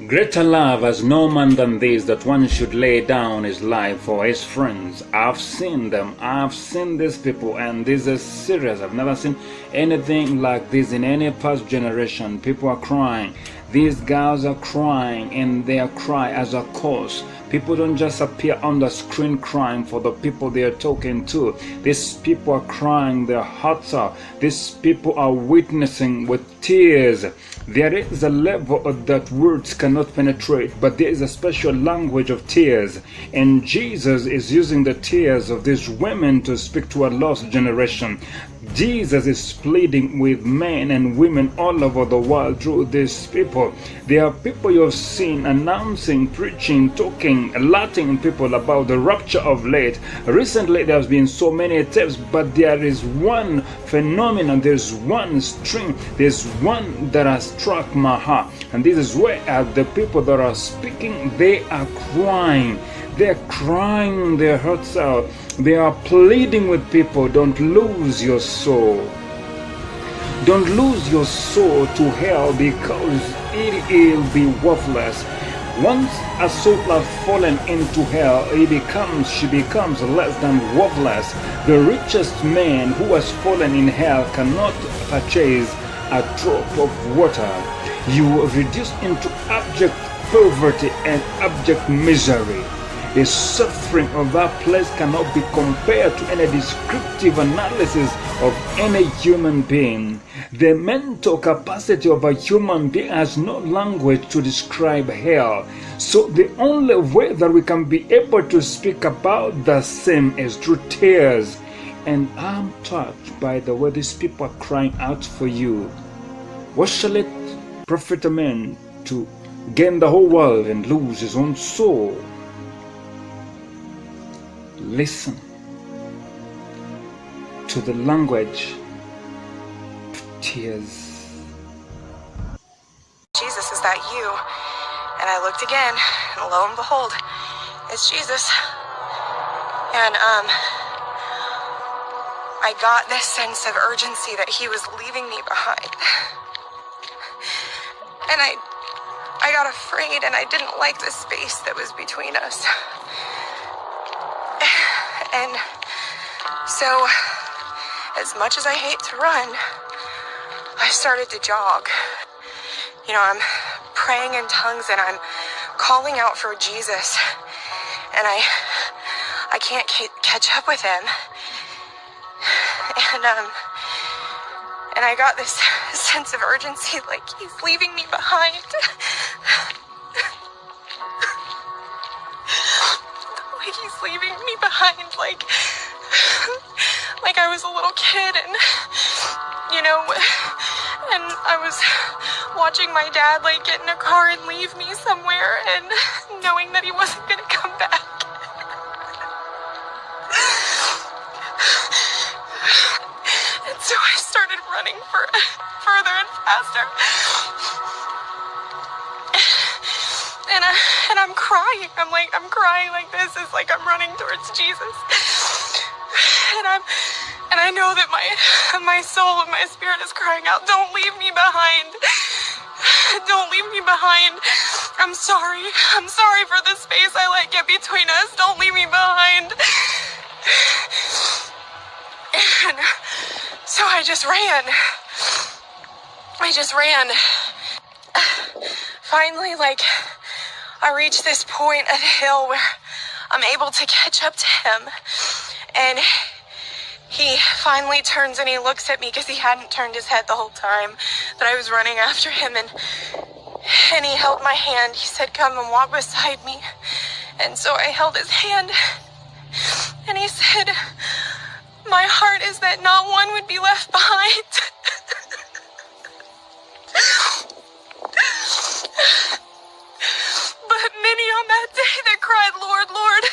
Greater love has no man than this, that one should lay down his life for his friends. I've seen them. I've seen these people, and this is serious. I've never seen anything like this in any past generation. People are crying. These guys are crying, and their cry as a cause. People don't just appear on the screen crying for the people they are talking to. These people are crying their hearts out. These people are witnessing with tears. There is a level that words cannot penetrate, but there is a special language of tears. And Jesus is using the tears of these women to speak to a lost generation. Jesus is pleading with men and women all over the world through these people. There are people you have seen announcing, preaching, talking, alerting people about the rapture of late. Recently there has been so many tapes, but there is one phenomenon, there's one string, there's one that has struck my heart. And this is where the people that are speaking, they are crying. They're crying their hearts out. They are pleading with people, don't lose your soul. Don't lose your soul to hell, because it will be worthless. Once a soul has fallen into hell, she becomes less than worthless. The richest man who has fallen in hell cannot purchase a drop of water. You are reduced into abject poverty and abject misery. The suffering of that place cannot be compared to any descriptive analysis of any human being. The mental capacity of a human being has no language to describe hell. So the only way that we can be able to speak about the same is through tears. And I'm touched by the way these people are crying out for you. What shall it profit a man to gain the whole world and lose his own soul? Listen to the language of tears. Jesus, is that you? And I looked again, and lo and behold, it's Jesus. And I got this sense of urgency that he was leaving me behind. And I got afraid, and I didn't like the space that was between us. And so, as much as I hate to run, I started to jog. You know, I'm praying in tongues and I'm calling out for Jesus. And I can't catch up with him. And I got this sense of urgency, like he's leaving me behind. Like he's leaving me behind, like I was a little kid, and you know, and I was watching my dad like get in a car and leave me somewhere, and knowing that he wasn't gonna come back. And so I started running further and faster. And I'm crying. I'm crying like this. It's like I'm running towards Jesus. And I know that my soul and my spirit is crying out, don't leave me behind. Don't leave me behind. I'm sorry. I'm sorry for the space I let get between us. Don't leave me behind. And so I just ran. Finally, like, I reached this point of the hill where I'm able to catch up to him. And he finally turns and he looks at me, because he hadn't turned his head the whole time that I was running after him. And he held my hand. He said, come and walk beside me. And so I held his hand. And he said, my heart is that not one would be left behind. But many on that day that cried, Lord, Lord,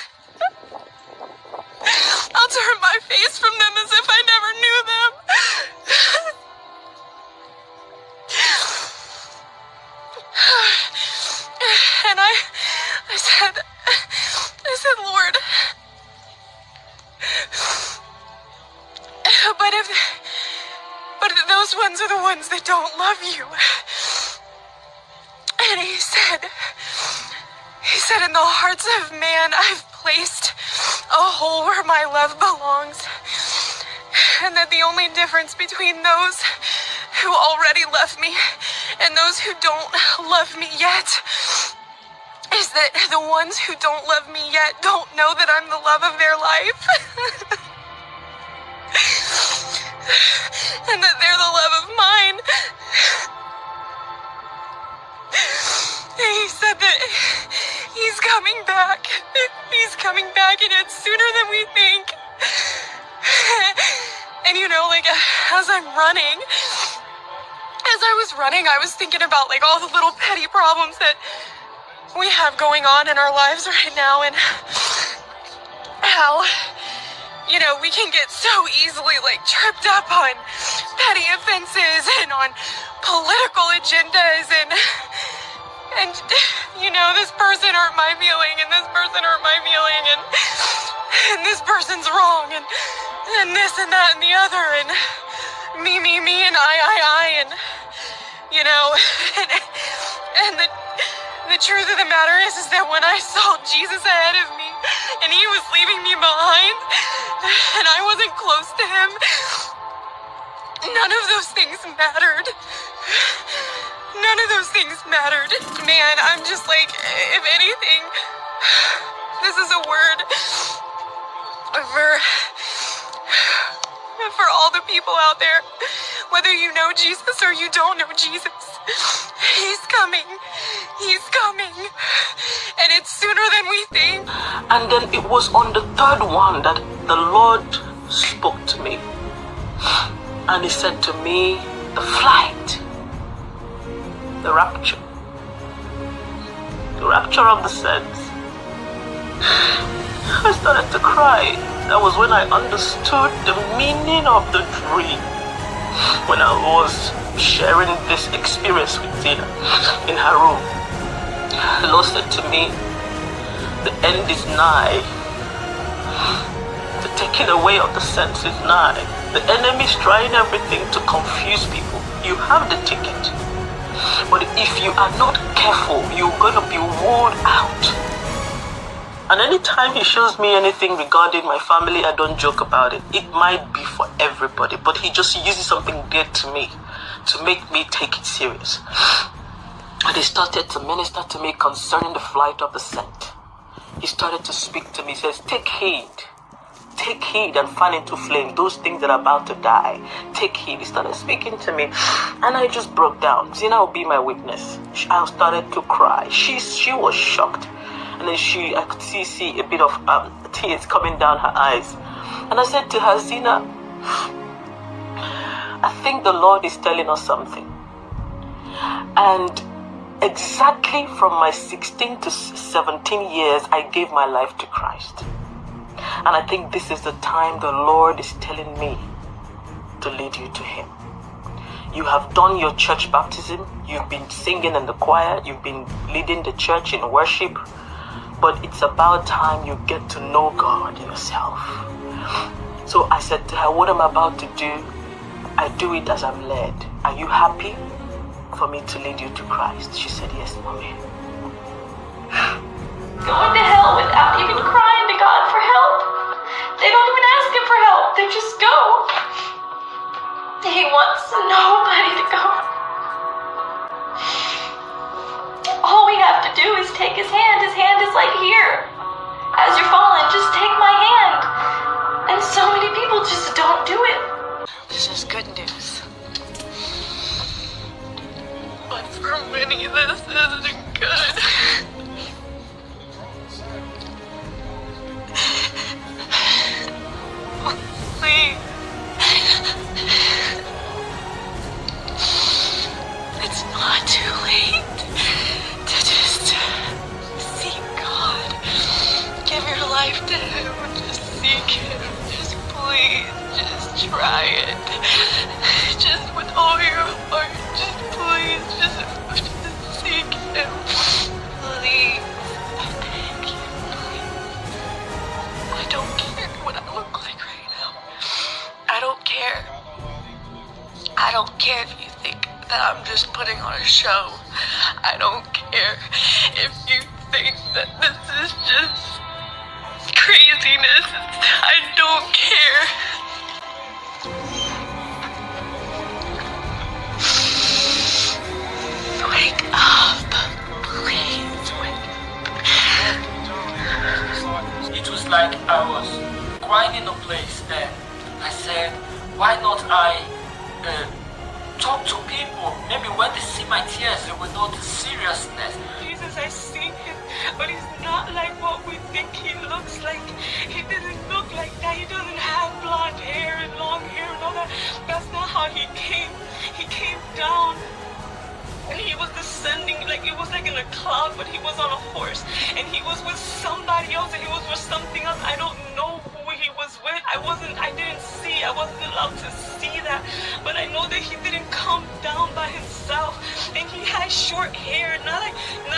I'll turn my face from them as if I never knew them. And I said, Lord, those ones are the ones that don't love you. And he said, in the hearts of man, I've placed a hole where my love belongs. And that the only difference between those who already love me and those who don't love me yet is that the ones who don't love me yet don't know that I'm the love of their life. And that they're the love of mine. He said that he's coming back. He's coming back, and it's sooner than we think. And you know, like, as I was running, I was thinking about like all the little petty problems that we have going on in our lives right now, and how, you know, we can get so easily like tripped up on petty offenses and on political agendas, and you know, this person hurt my feeling, and this person hurt my feeling, and this person's wrong, and this and that and the other, and me, and I, and you know, and the truth of the matter is that when I saw Jesus ahead of me, and he was leaving me behind, and I wasn't close to him, none of those things mattered. None of those things mattered. Man, I'm just like, if anything, this is a word for all the people out there, whether you know Jesus or you don't know Jesus. He's coming. He's coming. And it's sooner than we think. And then it was on the third one that the Lord spoke to me. And he said to me, the flight, the rapture of the saints. I started to cry. That was when I understood the meaning of the dream. When I was sharing this experience with Zina in her room, the Lord said to me, the end is nigh. The taking away of the sense is nigh. The enemy is trying everything to confuse people. You have the ticket. But if you are not careful, you're going to be worn out. And anytime he shows me anything regarding my family, I don't joke about it. It might be for everybody, but he just uses something dear to me to make me take it serious. And he started to minister to me concerning the flight of the saint. He started to speak to me. He says, take heed and fan into flame those things that are about to die. Take heed. He started speaking to me, and I just broke down. Zina will be my witness. I started to cry. She was shocked, and then I could see a bit of tears coming down her eyes. And I said to her, Zina, I think the Lord is telling us something. And exactly from my 16 to 17 years, I gave my life to Christ. And I think this is the time the Lord is telling me to lead you to him. You have done your church baptism. You've been singing in the choir. You've been leading the church in worship. But it's about time you get to know God yourself. So I said to her, what I'm about to do, I do it as I'm led. Are you happy for me to lead you to Christ? She said, yes, Mommy. Going to hell without even crying to God for help. They don't even ask him for help. They just go. He wants nobody to go. All we have to do is take his hand. His hand is like here. As you're falling, just take my hand. And so many people just don't do it. This is good news. But for many, this isn't good. Please. It's not too late to just seek God. Give your life to him. Just seek him. Just please. Just try it. Just with all your heart. Just please. Just seek him. Please. I beg you. Please. I don't care what I look like right now. I don't care. I don't care if you think that I'm just putting on a show. I don't care if you think that this is just craziness. I don't care. Wake up. Please wake up. It was like I was crying in a place, and I said, why not I talk to people? Maybe when they see my tears, they will know the seriousness. Jesus, I seen him, but he's not like what we think he looks like. He doesn't look like that. He doesn't have blonde hair and long hair and all that. That's not how he came. He came down. And he was descending, like it was like in a cloud, but he was on a horse. And he was with somebody else, and he was with something else. I don't know who he was with. I wasn't allowed to see that. But I know that he didn't come down by himself. And he had short hair, not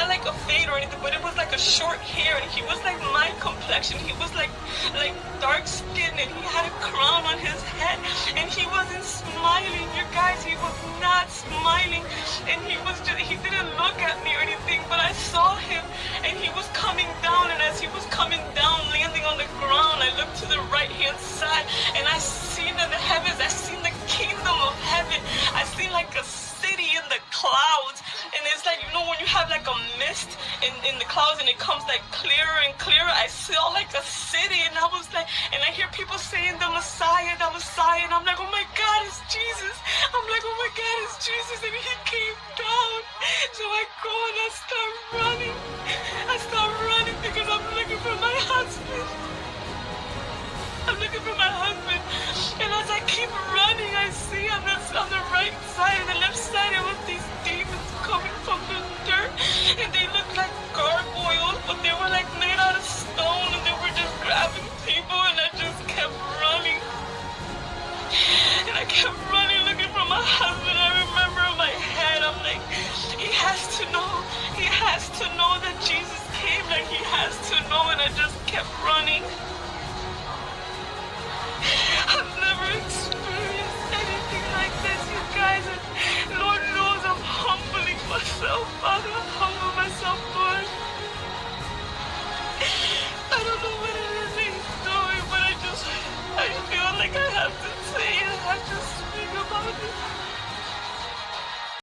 like a fade or anything, but it was like a short hair. And he was like my complexion. He was like dark skinned, and he had a crown on his head. And he wasn't smiling, you guys. He was not smiling. And he didn't look at me or anything, but I saw him, and he was coming down, and as he was coming down, landing on the ground, I looked to the right-hand side, and I seen in the heavens, I seen the kingdom of heaven. I seen like a city in the clouds, and it's like, you know, when you have like a mist in the clouds, and it comes like clearer and clearer, I saw like a city, and I was like, and I hear people saying the Messiah, and I'm like, oh my God, it's Jesus. I'm like, oh my God, it's Jesus, and he came down. So I go and I start running. I start running because I'm looking for my husband. I'm looking for my husband.